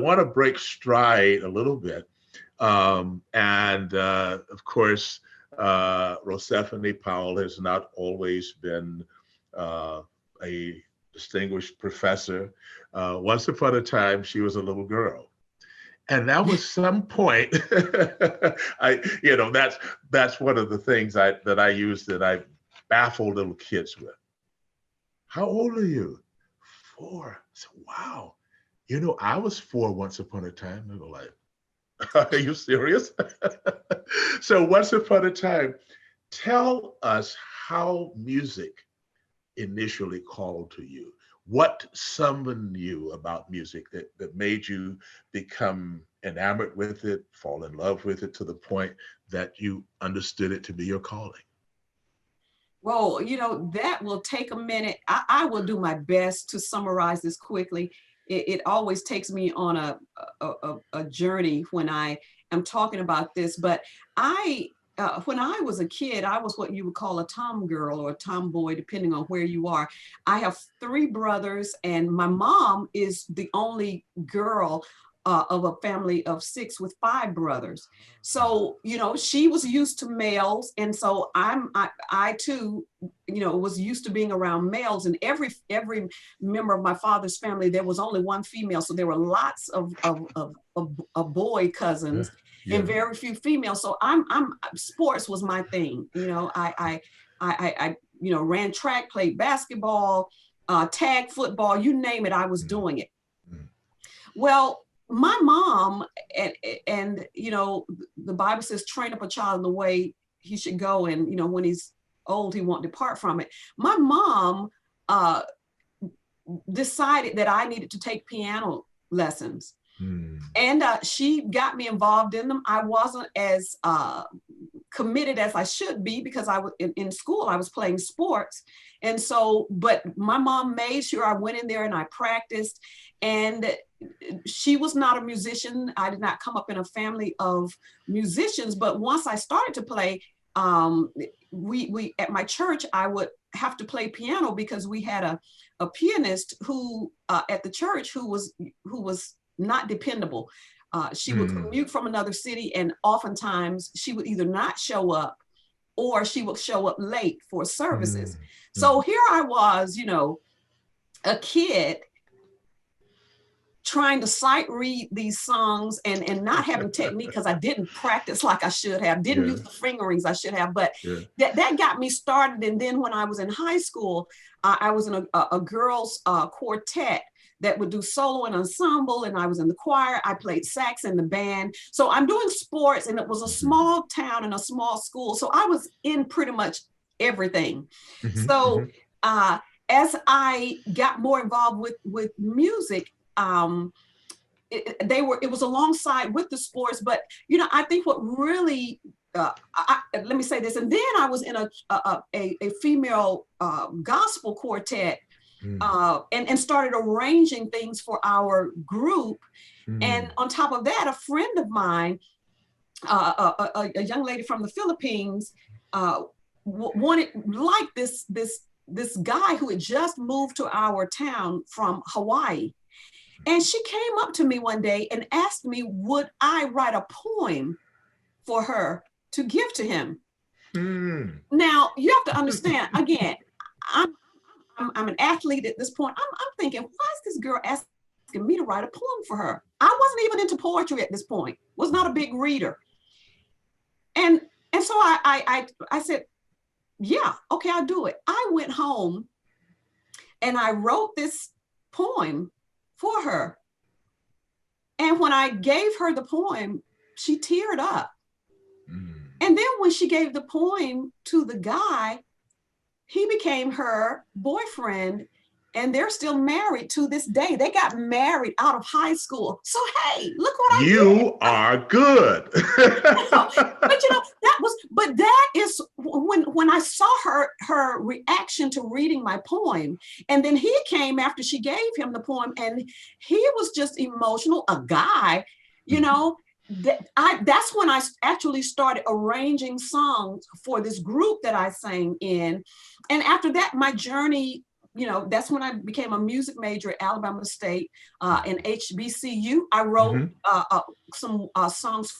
want to break stride a little bit. Of course, Rosephanye Powell has not always been a distinguished professor. Once upon a time, she was a little girl. And that was some point. That's one of the things that I use that I baffle little kids with. How old are you? 4. I said, wow. I was 4 once upon a time. They were like, are you serious? So once upon a time, tell us how music initially called to you. What summoned you about music that made you become enamored with it, fall in love with it to the point that you understood it to be your calling? Well, that will take a minute. I will do my best to summarize this quickly. It always takes me on a journey when I am talking about this. But when I was a kid, I was what you would call a tom girl or a tomboy, depending on where you are. I have 3 brothers, and my mom is the only girl of a family of 6 with 5 brothers. So, she was used to males. And so I too, was used to being around males, and every member of my father's family, there was only one female. So there were lots of boy cousins. Yeah. And very few females. So I'm sports was my thing. I ran track, played basketball, tag football, you name it, I was doing it. Well, my mom, and the Bible says, train up a child in the way he should go, and when he's old, he won't depart from it. My mom decided that I needed to take piano lessons. And she got me involved in them. I wasn't as committed as I should be, because I was in school, I was playing sports. And so, but my mom made sure I went in there and I practiced. And she was not a musician. I did not come up in a family of musicians. But once I started to play, we at my church, I would have to play piano, because we had a pianist who at the church who was not dependable. She would commute from another city, and oftentimes she would either not show up, or she would show up late for services. So here I was, a kid trying to sight read these songs and not having technique, because I didn't practice like I should have, didn't use the fingerings I should have, but that got me started. And then when I was in high school, I was in a girls quartet that would do solo and ensemble, and I was in the choir. I played sax in the band. So I'm doing sports, and it was a small town and a small school. So I was in pretty much everything. So as I got more involved with music, it was alongside with the sports, but I think what really let me say this, and then I was in a female gospel quartet, and started arranging things for our group. And on top of that, a friend of mine, a young lady from the Philippines, wanted this guy who had just moved to our town from Hawaii. And she came up to me one day and asked me, would I write a poem for her to give to him? Now, you have to understand, again, I'm an athlete at this point. I'm thinking, why is this girl asking me to write a poem for her? I wasn't even into poetry at this point, was not a big reader. And so I said, yeah, okay, I'll do it. I went home and I wrote this poem for her. And when I gave her the poem, she teared up. And then when she gave the poem to the guy, he became her boyfriend, and they're still married to this day. They got married out of high school. So, hey, look what I did. You are good. But that is when I saw her reaction to reading my poem. And then he came after she gave him the poem, and he was just emotional, a guy, that's when I actually started arranging songs for this group that I sang in. And after that, my journey that's when I became a music major at Alabama State in HBCU. I wrote some songs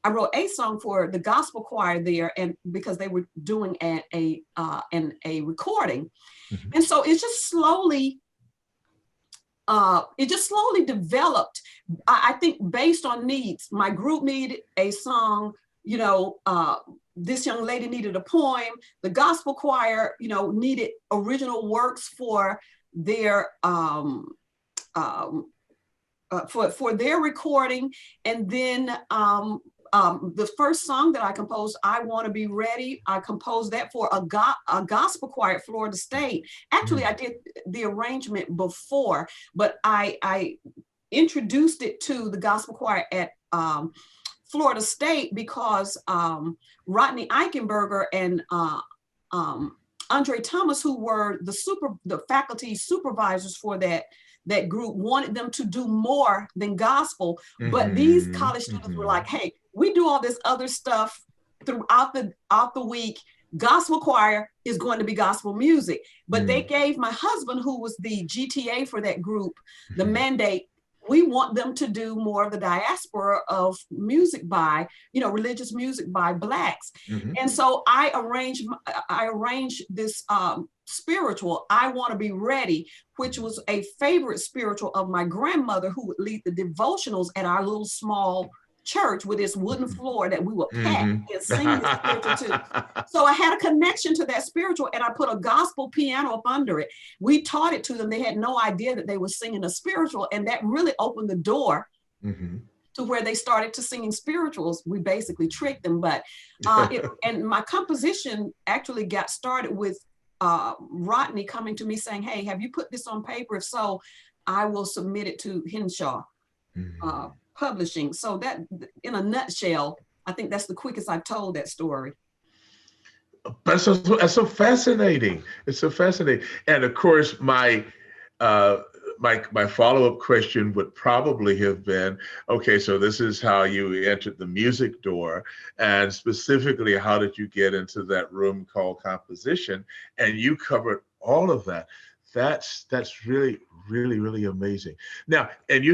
I wrote a song for the gospel choir there, and because they were doing a recording, and so it just slowly developed. I think based on needs. My group needed a song. This young lady needed a poem. The gospel choir, needed original works for their for their recording. And then the first song that I composed, "I Want to Be Ready," I composed that for a gospel choir at Florida State. Actually, I did the arrangement before, but I introduced it to the gospel choir at Florida State because Rodney Eichenberger and Andre Thomas, who were the faculty supervisors for that group, wanted them to do more than gospel. But these college students were like, "Hey, we do all this other stuff throughout the week. Gospel choir is going to be gospel music." But they gave my husband, who was the GTA for that group, the mandate. We want them to do more of the diaspora of music by, religious music by Blacks. And so I arranged this spiritual, "I Want to Be Ready," which was a favorite spiritual of my grandmother, who would lead the devotionals at our little small church with this wooden floor that we would pack and sing this spiritual to. So I had a connection to that spiritual, and I put a gospel piano up under it. We taught it to them. They had no idea that they were singing a spiritual, and that really opened the door to where they started to singing spirituals. We basically tricked them, but and my composition actually got started with Rodney coming to me saying, "Hey, have you put this on paper? If so, I will submit it to Henshaw Publishing." So that, in a nutshell, I think that's the quickest I've told that story. But it's so fascinating. It's so fascinating. And of course, my follow-up question would probably have been, okay, so this is how you entered the music door, and specifically, how did you get into that room called composition? And you covered all of that. That's really, really, really amazing. Now, and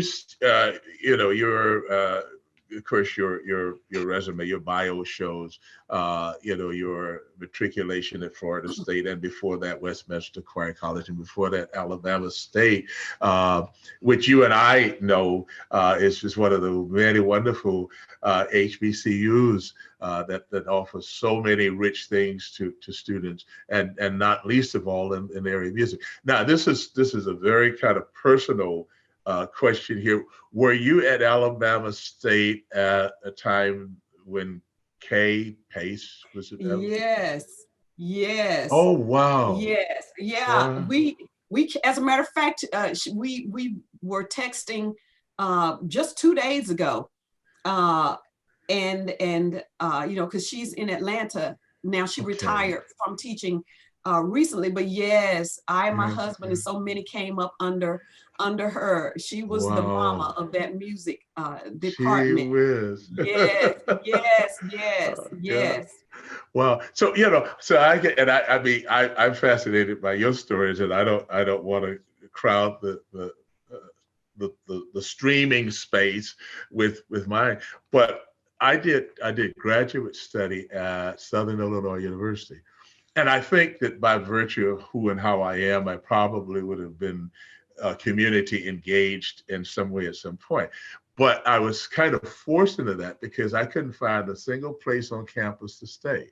of course, your resume, your bio shows, your matriculation at Florida State, and before that, Westminster Choir College, and before that, Alabama State, which you and I know is just one of the very wonderful HBCUs that offers so many rich things to students, and not least of all in the area of music. Now, this is a very kind of personal question here. Were you at Alabama State at a time when Kay Pace was at Alabama? Yes. Oh, wow. Yes. Yeah. Wow. We as a matter of fact, we were texting just 2 days ago, and because she's in Atlanta now. She retired from teaching recently, but yes, I and my husband and so many came up under her. She was the mama of that music department. She was. Yes, yes. Yeah. Well, so I'm fascinated by your stories, and I don't want to crowd the streaming space with mine, but I did graduate study at Southern Illinois University. And I think that by virtue of who and how I am, I probably would have been community engaged in some way at some point. But I was kind of forced into that because I couldn't find a single place on campus to stay.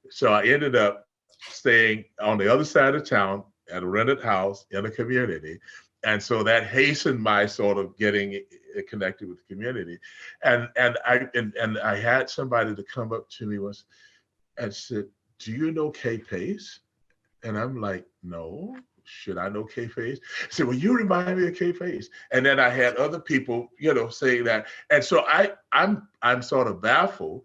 So I ended up staying on the other side of town at a rented house in a community. And so that hastened my sort of getting connected with the community. And I had somebody to come up to me once and said, "Do you know Kay Pace?" And I'm like, "No, should I know Kay Pace?" I said, "Well, you remind me of Kay Pace." And then I had other people, saying that. And so I'm sort of baffled.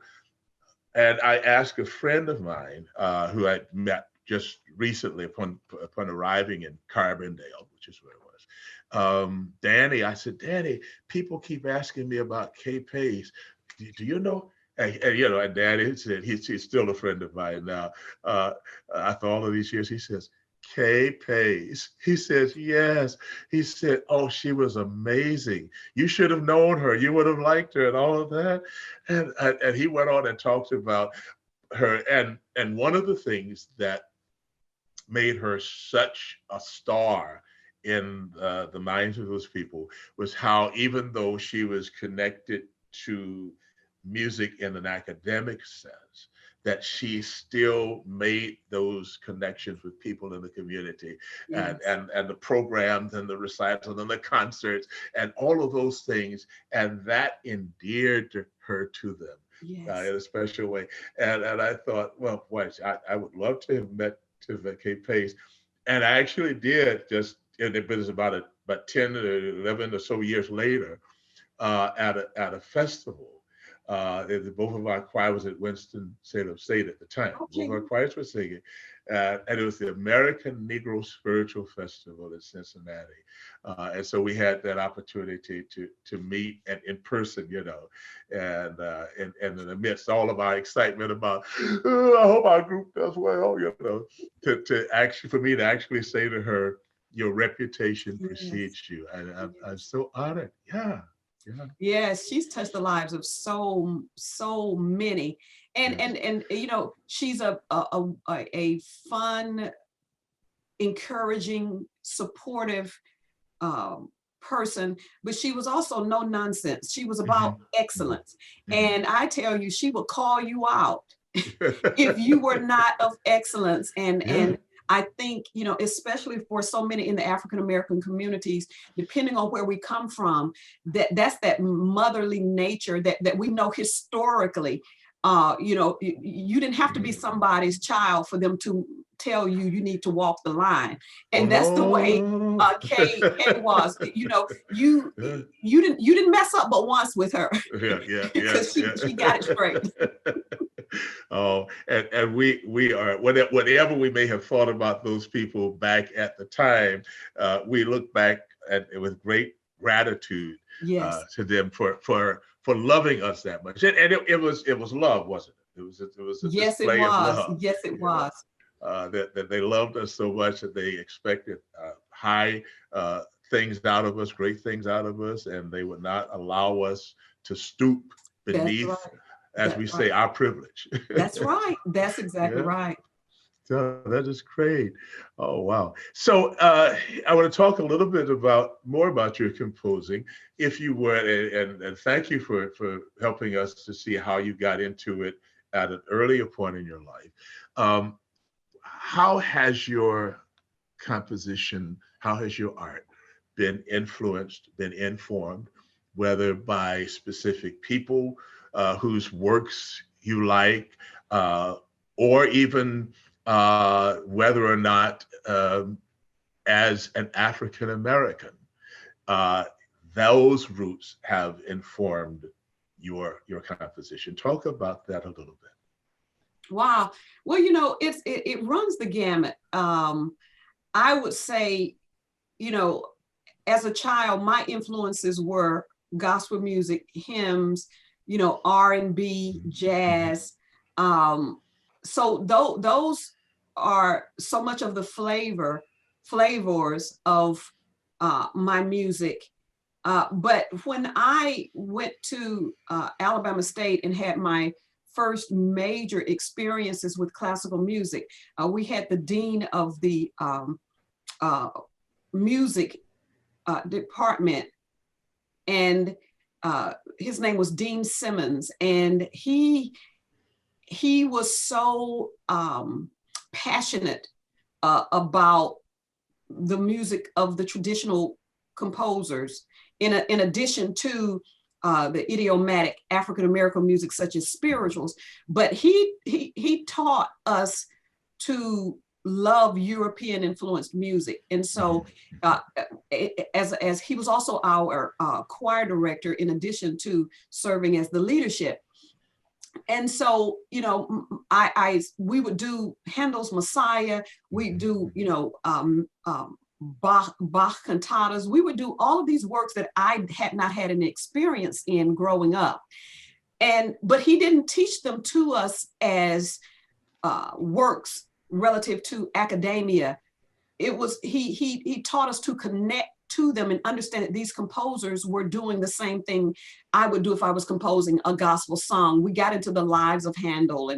And I asked a friend of mine who I met just recently upon arriving in Carbondale, which is where it was. Danny, I said, "Danny, people keep asking me about Kay Pace. Do you know?" And Danny said, he's still a friend of mine now. After all of these years, he says, Kay Pace. He says, yes. He said, oh, she was amazing. You should have known her. You would have liked her and all of that. And he went on and talked about her. And one of the things that made her such a star in the minds of those people was how, even though she was connected to music in an academic sense, that she still made those connections with people in the community. Yes. And the programs and the recitals and the concerts and all of those things. And that endeared her to them. Yes. In a special way. And I thought, well, boy, I would love to have met Kay Pace. And I actually did, just, it was about 10 or 11 or so years later, at a festival. Both of our choir was at Winston-Salem State at the time. Okay. Both of our choirs were singing. And it was the American Negro Spiritual Festival in Cincinnati. And so we had that opportunity to meet and in person, and in the midst of all of our excitement about, I hope our group does well, to actually, for me to actually say to her, your reputation precedes you. And I'm so honored. Yeah. Yeah. Yes, she's touched the lives of so many, and she's a fun, encouraging, supportive person, but she was also no nonsense. She was about excellence, and I tell you, she would call you out if you were not of excellence, and I think, especially for so many in the African American communities, depending on where we come from, that's that motherly nature that we know historically. You didn't have to be somebody's child for them to tell you need to walk the line, and that's the way Kay was. You didn't mess up but once with her. Because she got it straight. Oh, and we are, whatever we may have thought about those people back at the time, we look back with great gratitude to them for loving us that much. And it was love, wasn't it? It was a display of love. Yes, it was. That they loved us so much that they expected high things out of us, great things out of us, and they would not allow us to stoop beneath, as we say, our privilege. That's right. That's exactly right. So that is great. Oh, wow. So I want to talk a little bit more about your composing, if you would, and thank you for helping us to see how you got into it at an earlier point in your life. How has your composition, how has your art been influenced, been informed, whether by specific people whose works you like, or even whether or not, as an African American, those roots have informed your composition? Talk about that a little bit. Wow. Well, it runs the gamut. I would say, as a child, my influences were gospel music, hymns, R&B, jazz. So those are so much of the flavors of my music. But when I went to Alabama State and had my first major experiences with classical music, we had the dean of the music department, and his name was Dean Simmons, and he was so passionate about the music of the traditional composers, in addition to the idiomatic African American music such as spirituals. But he taught us to love European influenced music. And so as he was also our choir director, in addition to serving as the leadership. And so, we would do Handel's Messiah, we do, Bach cantatas. We would do all of these works that I had not had an experience in growing up. But he didn't teach them to us as works relative to academia. he taught us to connect to them and understand that these composers were doing the same thing I would do if I was composing a gospel song. We got into the lives of Handel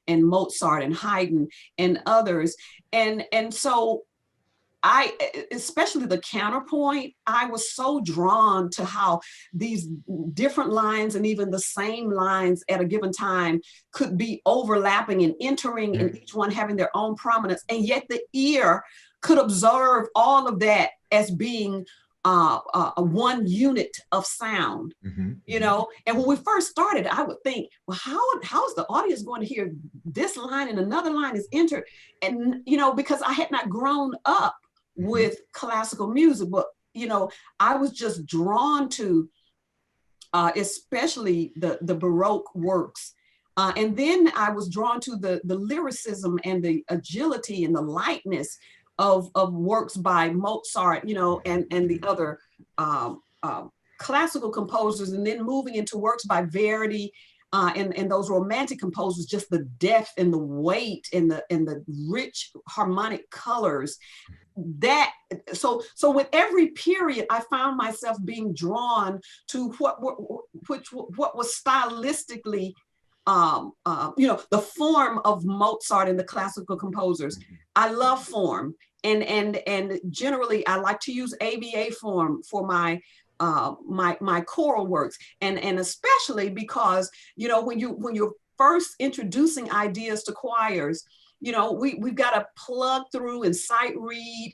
and Mozart and Haydn and others. And so I, especially the counterpoint, I was so drawn to how these different lines and even the same lines at a given time could be overlapping and entering and each one having their own prominence. And yet the ear could observe all of that as being a one unit of sound, you know. And when we first started, I would think, well, how is the audience going to hear this line and another line is entered? And, you know, because I had not grown up with classical music, but, you know, I was just drawn to especially the Baroque works. And then I was drawn to the lyricism and the agility and the lightness of works by Mozart, you know, and the other classical composers, and then moving into works by Verdi and those romantic composers, just the depth and the weight and the rich harmonic colors. That so with every period, I found myself being drawn to what was stylistically you know, the form of Mozart and the classical composers. I love form, and generally I like to use ABA form for my my choral works, and especially because, you know, when you're first introducing ideas to choirs, you know, we've got to plug through and sight read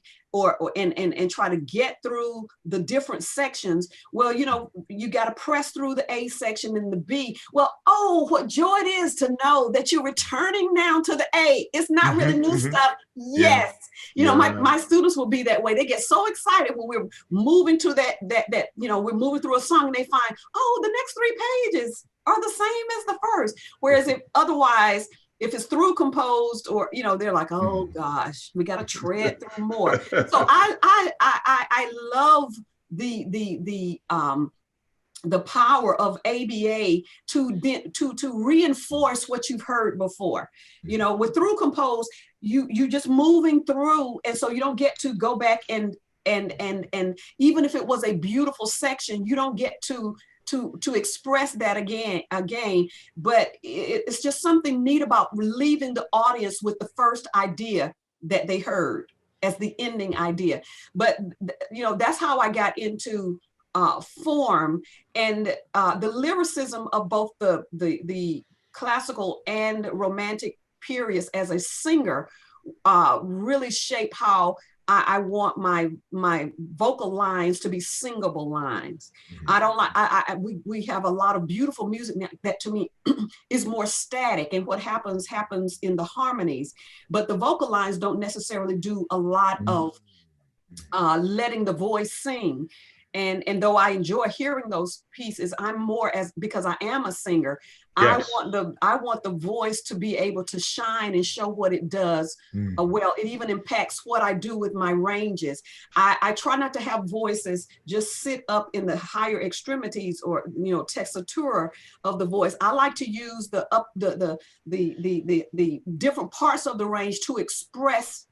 and try to get through the different sections. Well, you know, you got to press through the A section and the B. Well, oh, what joy it is to know that you're returning now to the A. It's not really new stuff. Yes. You know, my students will be that way. They get so excited when we're moving to that, you know, we're moving through a song and they find, oh, the next 3 pages are the same as the first. Whereas if otherwise, if it's through composed, or, you know, they're like, oh gosh, we got to tread through more. So I love the power of ABA to reinforce what you've heard before. You know, with through composed, you just moving through, and so you don't get to go back and even if it was a beautiful section, you don't get to express that again, but it's just something neat about leaving the audience with the first idea that they heard as the ending idea. But, you know, that's how I got into form, and the lyricism of both the classical and romantic periods as a singer really shape how I want my vocal lines to be singable lines. I don't like, we have a lot of beautiful music that to me is more static, and what happens in the harmonies, but the vocal lines don't necessarily do a lot of letting the voice sing. And though I enjoy hearing those pieces, I'm more because I am a singer. Yes. I want the voice to be able to shine and show what it does. Well, it even impacts what I do with my ranges. I try not to have voices just sit up in the higher extremities, or, you know, tessitura of the voice. I like to use the different parts of the range to express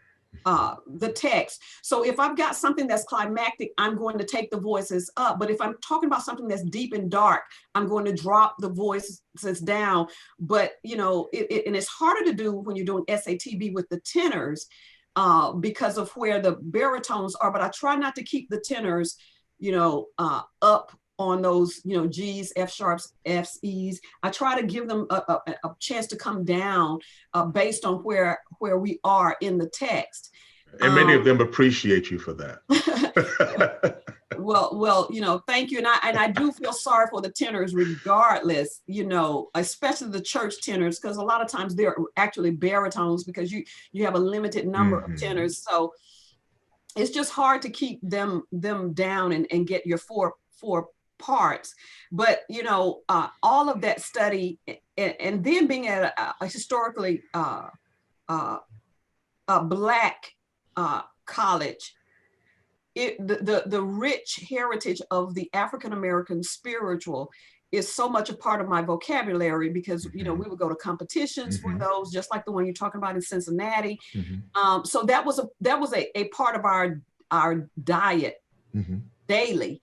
the text. So if I've got something that's climactic, I'm going to take the voices up. But if I'm talking about something that's deep and dark, I'm going to drop the voices down. But, you know, and it's harder to do when you're doing SATB with the tenors because of where the baritones are. But I try not to keep the tenors, you know, up on those, you know, G's, F sharps, F's, E's. I try to give them a chance to come down based on where we are in the text. And many of them appreciate you for that. Well, you know, thank you. And I do feel sorry for the tenors regardless, you know, especially the church tenors, because a lot of times they're actually baritones because you have a limited number of tenors. So it's just hard to keep them down and get your four parts. But, you know, all of that study and then being at a historically Black college, the rich heritage of the African-American spiritual is so much a part of my vocabulary because, you know, we would go to competitions for those, just like the one you're talking about in Cincinnati. So that was a part of our diet daily.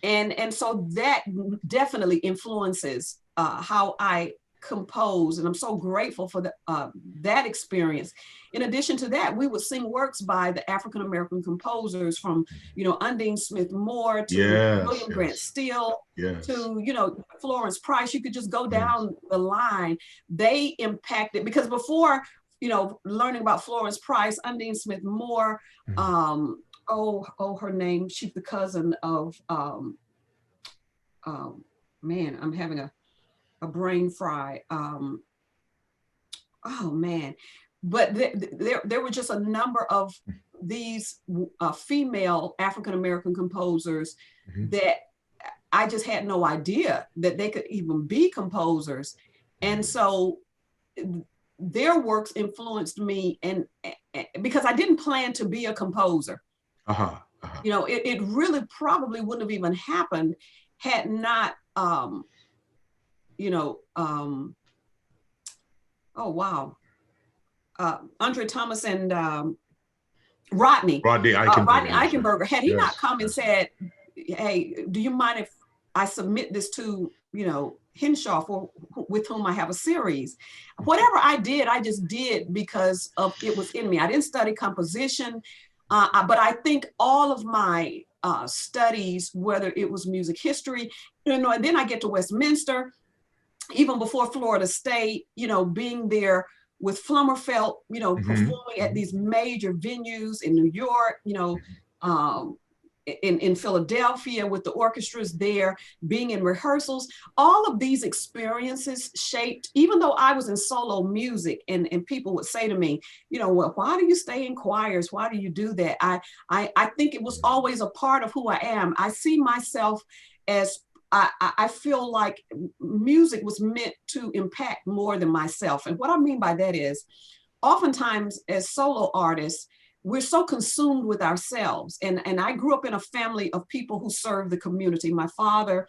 And so that definitely influences how I compose, and I'm so grateful for that experience. In addition to that, we would sing works by the African American composers, from, you know, Undine Smith Moore to William Grant Steele to, you know, Florence Price. You could just go down the line. They impacted, because before, you know, learning about Florence Price, Undine Smith Moore, her name, she's the cousin of man, I'm having a brain fry. Oh man, but there were just a number of these female African American composers that I just had no idea that they could even be composers, and so their works influenced me, and because I didn't plan to be a composer. You know, it really probably wouldn't have even happened had not, you know, oh wow, Andre Thomas and Rodney Eichenberger, had he not come and said, hey, do you mind if I submit this to, you know, Henshaw, with whom I have a series? Whatever I did, I just did because of it was in me. I didn't study composition, but I think all of my studies, whether it was music history, you know, and then I get to Westminster, even before Florida State, you know, being there with Flummerfelt, you know, performing at these major venues in New York, you know, in Philadelphia with the orchestras there, being in rehearsals, all of these experiences shaped, even though I was in solo music, and people would say to me, you know, well, why do you stay in choirs? Why do you do that? I think it was always a part of who I am. I see myself as, I feel like music was meant to impact more than myself. And what I mean by that is, oftentimes as solo artists, we're so consumed with ourselves. And I grew up in a family of people who served the community. My father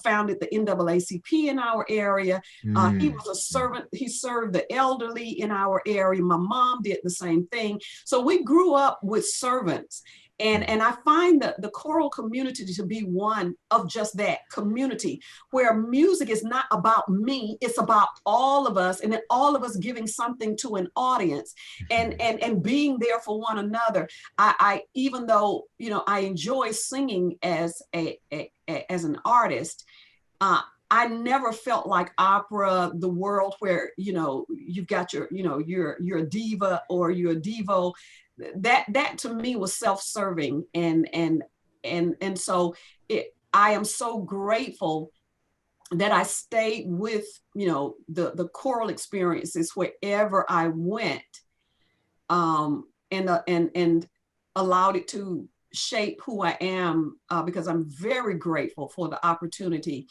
founded the NAACP in our area. He was a servant. He served the elderly in our area. My mom did the same thing. So we grew up with servants. And I find the choral community to be one of just that community, where music is not about me, it's about all of us, and then all of us giving something to an audience and being there for one another. I even though, you know, I enjoy singing as an artist, I never felt like opera, the world where, you know, you've got your, you know, you're a diva or you're a divo. That to me was self-serving, and so I am so grateful that I stayed with, you know, the choral experiences wherever I went, and allowed it to shape who I am, because I'm very grateful for the opportunity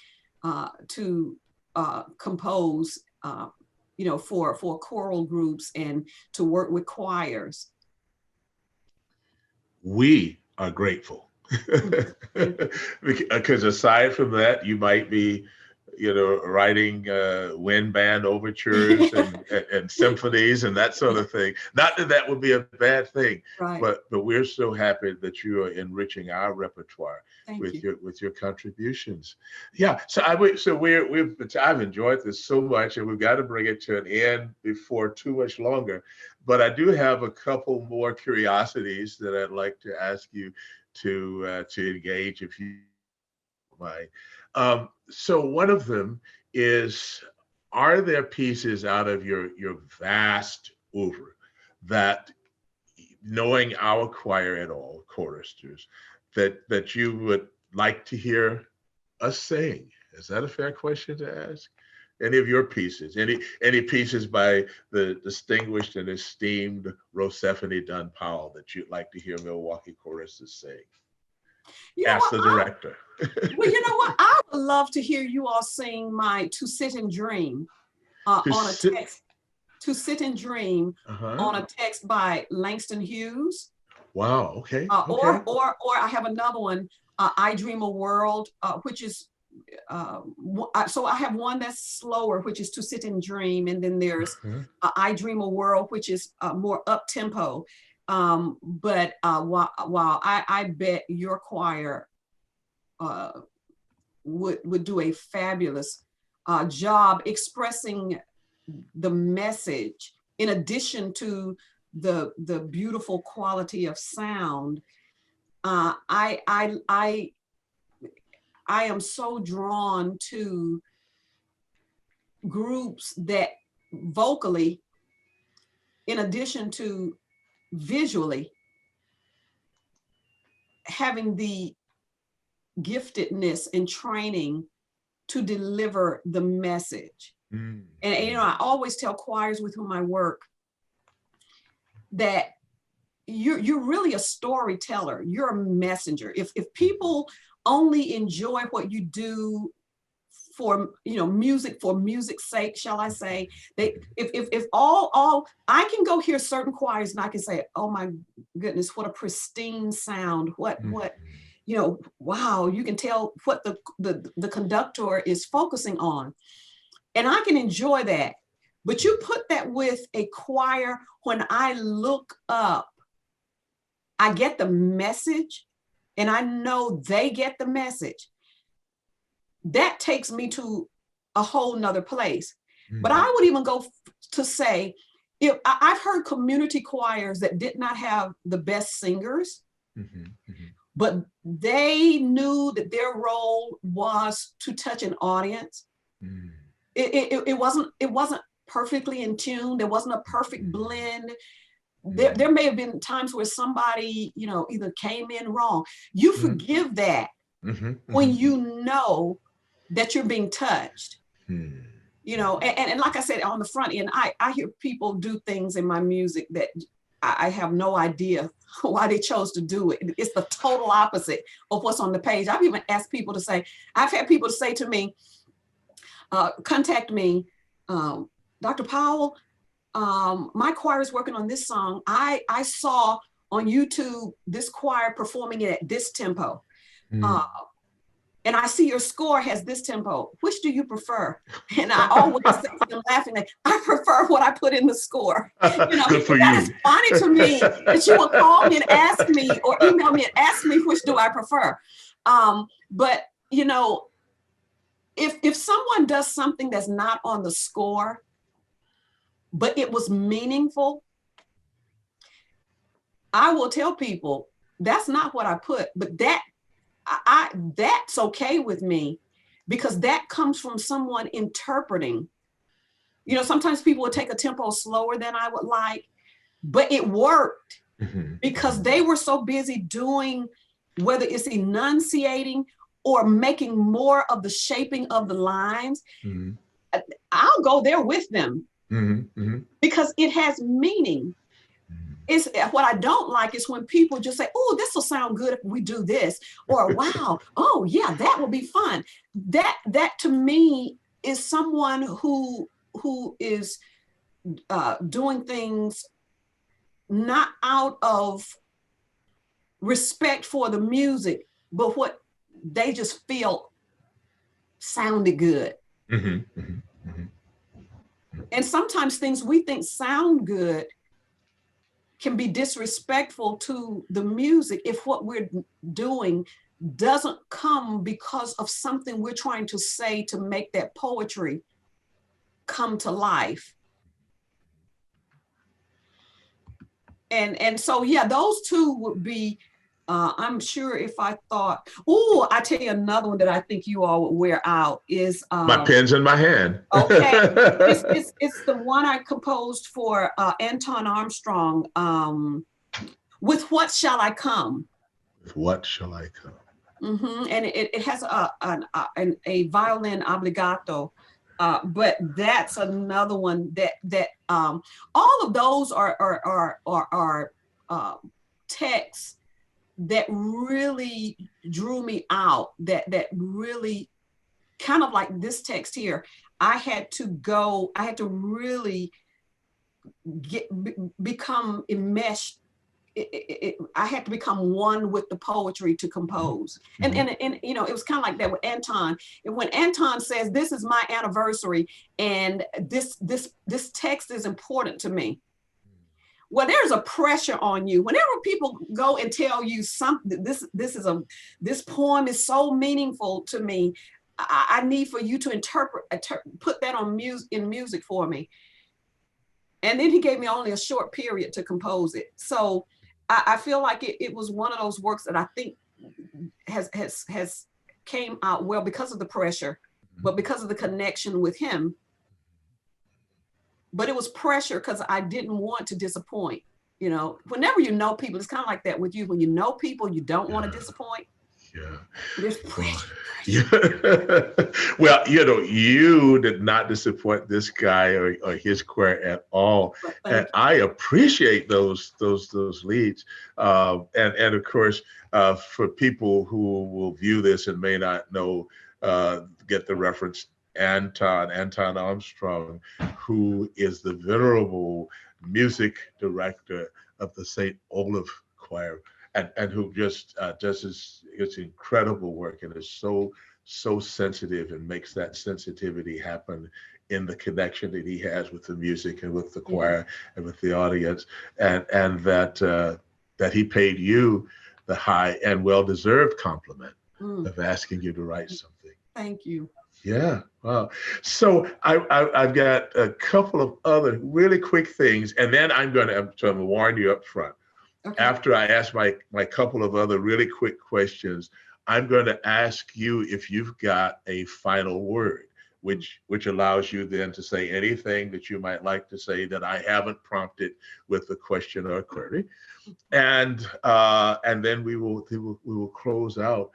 to compose, you know, for choral groups and to work with choirs. We are grateful because aside from that, you might be, you know, writing wind band overtures and symphonies and that sort of thing. Not that that would be a bad thing, right. but we're so happy that you are enriching our repertoire Thank with you. your contributions. Yeah, so I've enjoyed this so much, and we've got to bring it to an end before too much longer. But I do have a couple more curiosities that I'd like to ask you to engage, if you don't mind. So one of them is, are there pieces out of your vast oeuvre that, knowing our choir at all, choristers, that you would like to hear us sing? Is that a fair question to ask? Any of your pieces, any pieces by the distinguished and esteemed Rosephanye Dunn Powell that you'd like to hear Milwaukee choristers sing? Ask the director. Well, you know what? I would love to hear you all sing my "To Sit and Dream" on a text. "To Sit and Dream" on a text by Langston Hughes. Wow. Okay. Or I have another one, "I Dream a World," which is so I have one that's slower, which is To Sit and Dream, and then there's I Dream a World, which is more up tempo. But while I bet your choir would do a fabulous job expressing the message, in addition to the beautiful quality of sound. I am so drawn to groups that vocally, in addition to visually, having the giftedness and training to deliver the message. And I always tell choirs with whom I work that you're really a storyteller. You're a messenger. If people only enjoy what you do for music's sake, shall I say, if all I can go hear certain choirs and I can say, oh my goodness, what a pristine sound, what wow, you can tell what the conductor is focusing on, and I can enjoy that. But you put that with a choir, when I look up, I get the message, and I know they get the message. That takes me to a whole nother place. But I would even go to say, if I've heard community choirs that did not have the best singers, but they knew that their role was to touch an audience. It wasn't perfectly in tune. There wasn't a perfect blend. There may have been times where somebody, either came in wrong. You forgive that when you know that you're being touched. And like I said, on the front end, I hear people do things in my music that I have no idea why they chose to do it. It's the total opposite of what's on the page. I've even asked people to say, I've had people to say to me, contact me, Dr. Powell, my choir is working on this song. I saw on YouTube this choir performing it at this tempo. And I see your score has this tempo. Which do you prefer? And I always say to them laughingly, I prefer what I put in the score. Good for that you. is funny to me that you will call me and ask me, or email me and ask me which do I prefer. But if someone does something that's not on the score, but it was meaningful, I will tell people that's not what I put, but that's okay with me, because that comes from someone interpreting. Sometimes people would take a tempo slower than I would like, but it worked because they were so busy doing, whether it's enunciating or making more of the shaping of the lines. I'll go there with them because it has meaning. It's what I don't like is when people just say, oh, this will sound good if we do this, or wow, oh yeah, that will be fun. That to me is someone who is doing things not out of respect for the music, but what they just feel sounded good. And sometimes things we think sound good can be disrespectful to the music if what we're doing doesn't come because of something we're trying to say to make that poetry come to life. And so, yeah, those two would be, I'm sure if I thought, I tell you another one that I think you all would wear out is. My pen's in my hand. Okay. It's the one I composed for Anton Armstrong, With What Shall I Come? With What Shall I Come? And it has a violin obbligato. But that's another one that all of those are texts that really drew me out, that really kind of like this text here. I had to really become enmeshed I had to become one with the poetry to compose. And you know, it was kind of like that with Anton. And when Anton says, this is my anniversary, and this text is important to me. Well, there's a pressure on you. Whenever people go and tell you something, this poem is so meaningful to me, I need for you to put that on in music for me. And then he gave me only a short period to compose it. So I feel like it was one of those works that I think has came out well because of the pressure, but because of the connection with him. But it was pressure because I didn't want to disappoint. You know, whenever you know people, it's kind of like that with you. When you know people, you don't want to disappoint. Yeah. There's pressure. Yeah. Well, you know, you did not disappoint this guy or his choir at all, and I appreciate those leads. And of course, for people who will view this and may not know, get the reference. Anton Armstrong, who is the venerable music director of the St. Olaf Choir, and who just does his incredible work and is so sensitive and makes that sensitivity happen in the connection that he has with the music and with the choir and with the audience, and that he paid you the high and well-deserved compliment of asking you to write something. Thank you. Yeah, wow. So I've got a couple of other really quick things, and then I'm going to warn you up front. Okay. After I ask my couple of other really quick questions, I'm going to ask you if you've got a final word, which allows you then to say anything that you might like to say that I haven't prompted with the question or query, and then we will close out.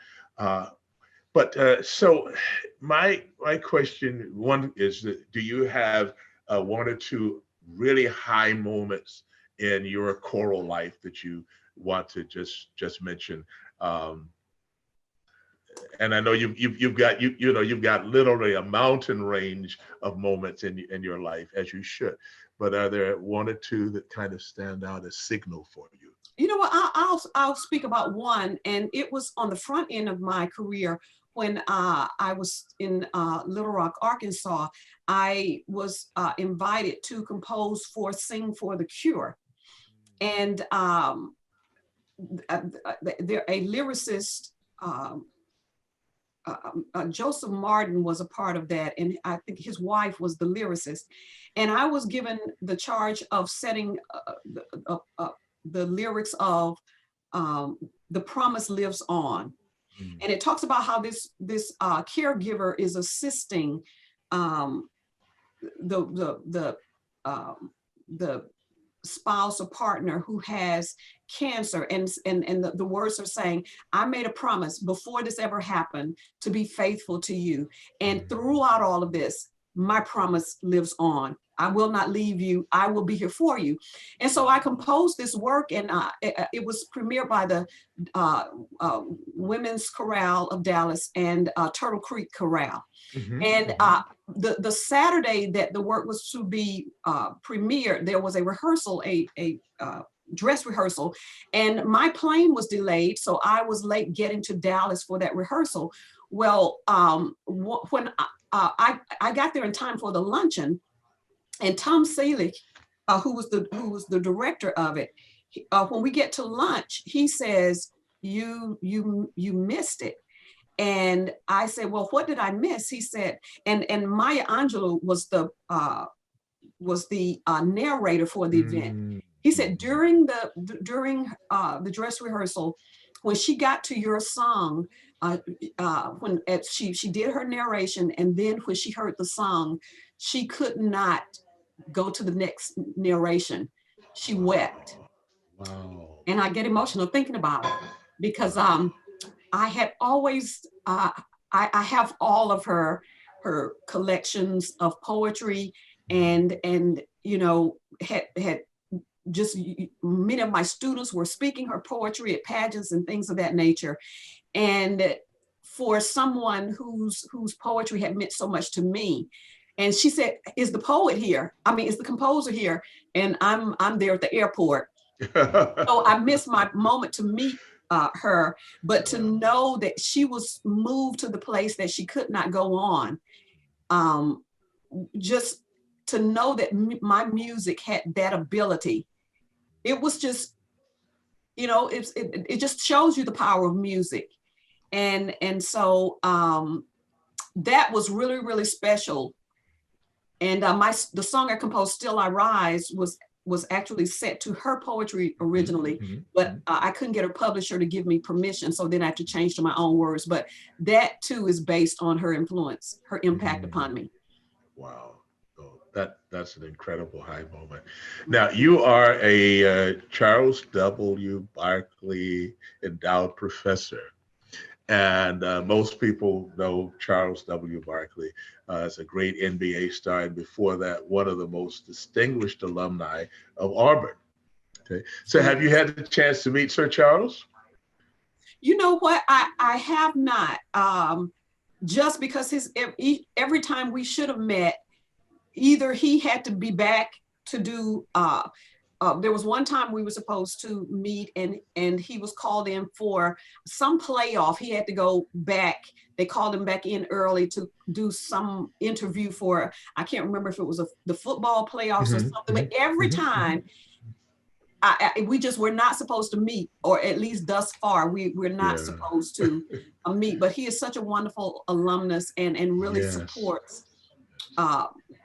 So my question one is that, do you have one or two really high moments in your choral life that you want to just mention? And I know you've got literally a mountain range of moments in your life, as you should. But are there one or two that kind of stand out as signal for you? You know what? I'll speak about one, and it was on the front end of my career. When I was in Little Rock, Arkansas, I was invited to compose for Sing for the Cure. And there a lyricist, Joseph Martin, was a part of that. And I think his wife was the lyricist. And I was given the charge of setting the lyrics of The Promise Lives On. And it talks about how this caregiver is assisting the spouse or partner who has cancer, and the words are saying, I made a promise before this ever happened to be faithful to you, and throughout all of this, my promise lives on. I will not leave you. I will be here for you. And so I composed this work, and it was premiered by the Women's Chorale of Dallas and Turtle Creek Chorale. And the Saturday that the work was to be premiered, there was a rehearsal, a dress rehearsal, and my plane was delayed, so I was late getting to Dallas for that rehearsal. Well, when I got there in time for the luncheon, and Tom Selig, who was the director of it, when we get to lunch, he says, "You missed it." And I said, "Well, what did I miss?" He said, and Maya Angelou was the narrator for the event. He said during the dress rehearsal, when she got to your song, when she did her narration, and then when she heard the song, she could not go to the next narration. She wept. Wow. And I get emotional thinking about it, because I had always I have all of her collections of poetry, and you know, had just many of my students were speaking her poetry at pageants and things of that nature. And for someone whose poetry had meant so much to me, and she said, "Is the poet here? I mean, is the composer here?" And I'm there at the airport, So I missed my moment to meet her, but to know that she was moved to the place that she could not go on, just to know that my music had that ability, it was just, you know, it just shows you the power of music. And so that was really, really special. And the song I composed, Still I Rise, was actually set to her poetry originally, but I couldn't get a publisher to give me permission. So then I had to change to my own words. But that too is based on her influence, her impact upon me. Wow. Oh, that's an incredible high moment. Now, you are a Charles W. Barkley Endowed Professor. And most people know Charles W. Barkley as a great NBA star, and before that, one of the most distinguished alumni of Auburn. Okay, so have you had the chance to meet Sir Charles? You know what? I have not. Just because every time we should have met, either he had to be back to do. There was one time we were supposed to meet, and he was called in for some playoff. He had to go back. They called him back in early to do some interview for, I can't remember if it was the football playoffs or something, but every time we just were not supposed to meet, or at least thus far, we're not supposed to meet. But he is such a wonderful alumnus and really supports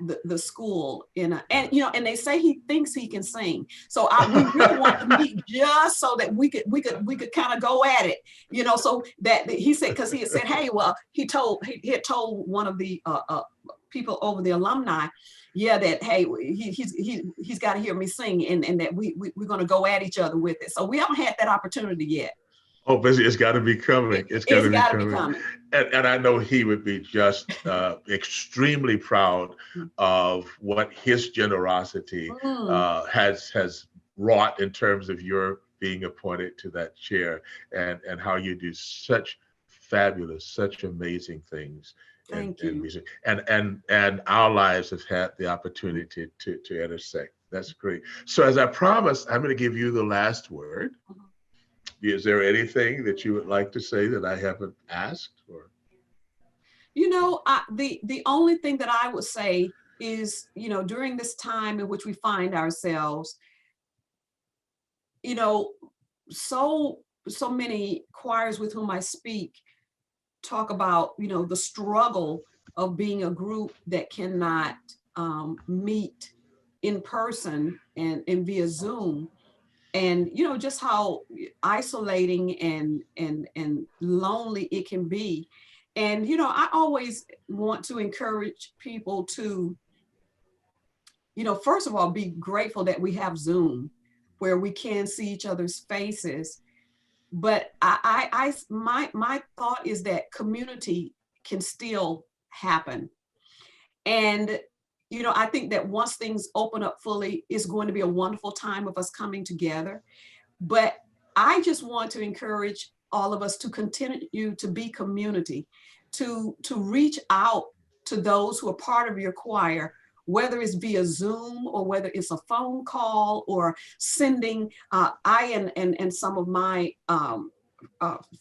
the school and you know, and they say he thinks he can sing, so we really want to meet just so that we could kind of go at it, you know. So that he said, because he had said, hey, well, he had told one of the people over the alumni, that hey, he's got to hear me sing, and that we're going to go at each other with it. So we haven't had that opportunity yet. Oh, but it's got to be coming. It's got to be coming. And I know he would be just extremely proud of what his generosity has wrought in terms of your being appointed to that chair, and how you do such fabulous, such amazing things. Thank you. Music. And our lives have had the opportunity to intersect. That's great. So as I promised, I'm going to give you the last word. Is there anything that you would like to say that I haven't asked? Or, you know, the only thing that I would say is, you know, during this time in which we find ourselves, you know, so many choirs with whom I speak talk about, you know, the struggle of being a group that cannot meet in person and via Zoom. And, you know, just how isolating and lonely it can be. And, you know, I always want to encourage people to, you know, first of all, be grateful that we have Zoom, where we can see each other's faces. But my thought is that community can still happen. And you know, I think that once things open up fully, it's going to be a wonderful time of us coming together. But I just want to encourage all of us to continue to be community, to reach out to those who are part of your choir, whether it's via Zoom or whether it's a phone call or sending. I and some of my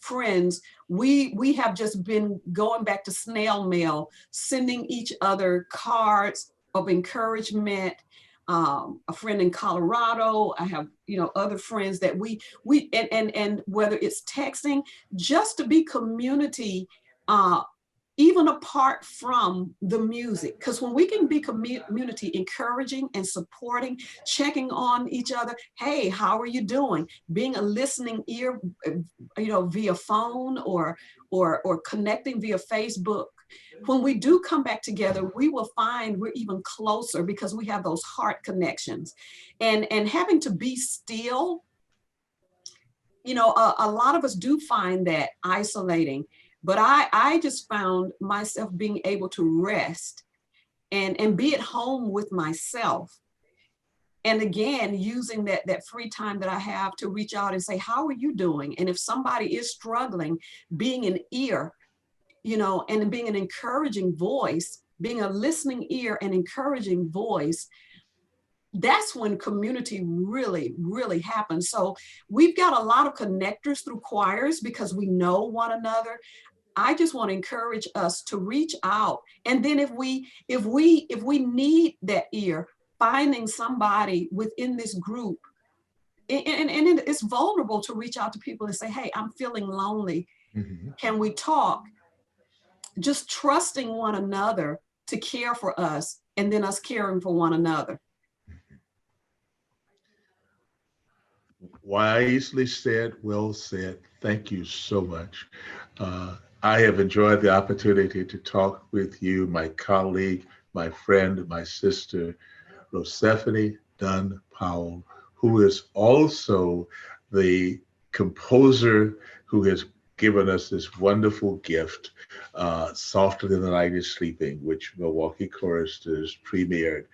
friends, we have just been going back to snail mail, sending each other cards of encouragement. A friend in Colorado, I have, you know, other friends that we and whether it's texting, just to be community, even apart from the music. Because when we can be community, encouraging and supporting, checking on each other, hey, how are you doing? Being a listening ear, you know, via phone or connecting via Facebook. When we do come back together, we will find we're even closer because we have those heart connections. And having to be still, you know, a lot of us do find that isolating. But I just found myself being able to rest and be at home with myself. And again, using that free time that I have to reach out and say, how are you doing? And if somebody is struggling, being an ear, you know, and being an encouraging voice, being a listening ear and encouraging voice, that's when community really, really happens. So we've got a lot of connectors through choirs because we know one another. I just want to encourage us to reach out. And then if we need that ear, finding somebody within this group, and it's vulnerable to reach out to people and say, hey, I'm feeling lonely. Mm-hmm. Can we talk? Just trusting one another to care for us, and then us caring for one another. Wisely said, well said. Thank you so much. I have enjoyed the opportunity to talk with you, my colleague, my friend, my sister, Rosephanye Dunn Powell, who is also the composer who has given us this wonderful gift, Softer Than the Night Is Sleeping, which Milwaukee Choristers premiered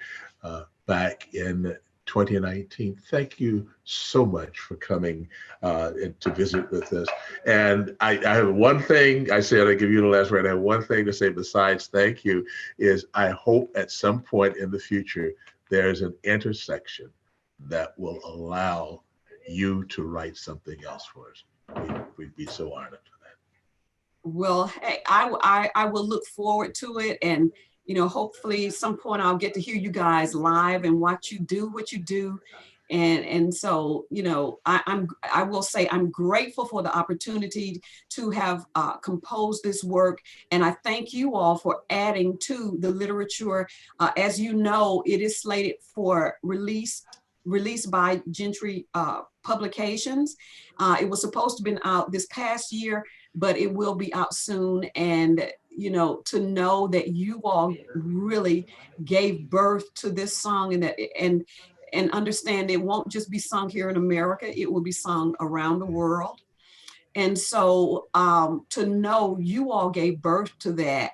back in 2019. Thank you so much for coming to visit with us. And I have one thing, I said I'd give you the last word. I have one thing to say besides thank you, is I hope at some point in the future, there's an intersection that will allow you to write something else for us. We'd be so honored for that. Well, hey, I will look forward to it. And hopefully at some point I'll get to hear you guys live and watch you do what you do. And so, I will say I'm grateful for the opportunity to have composed this work. And I thank you all for adding to the literature. As you know, it is slated for release by Gentry Publications. It was supposed to have been out this past year, but it will be out soon. And to know that you all really gave birth to this song, and understand it won't just be sung here in America, it will be sung around the world. And so to know you all gave birth to that,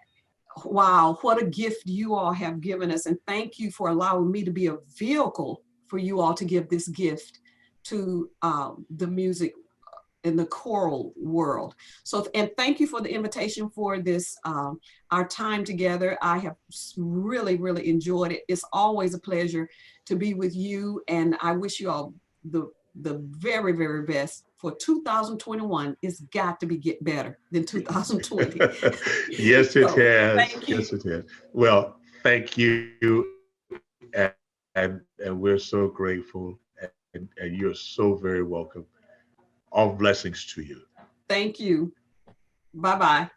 wow, what a gift you all have given us. And thank you for allowing me to be a vehicle for you all to give this gift to the music in the choral world. So, and thank you for the invitation for this, our time together. I have really, really enjoyed it. It's always a pleasure to be with you. And I wish you all the very, very best for 2021. It's got to get better than 2020. Yes, it has. Yes, it has. Well, thank you. And we're so grateful. And you're so very welcome. All blessings to you. Thank you. Bye-bye.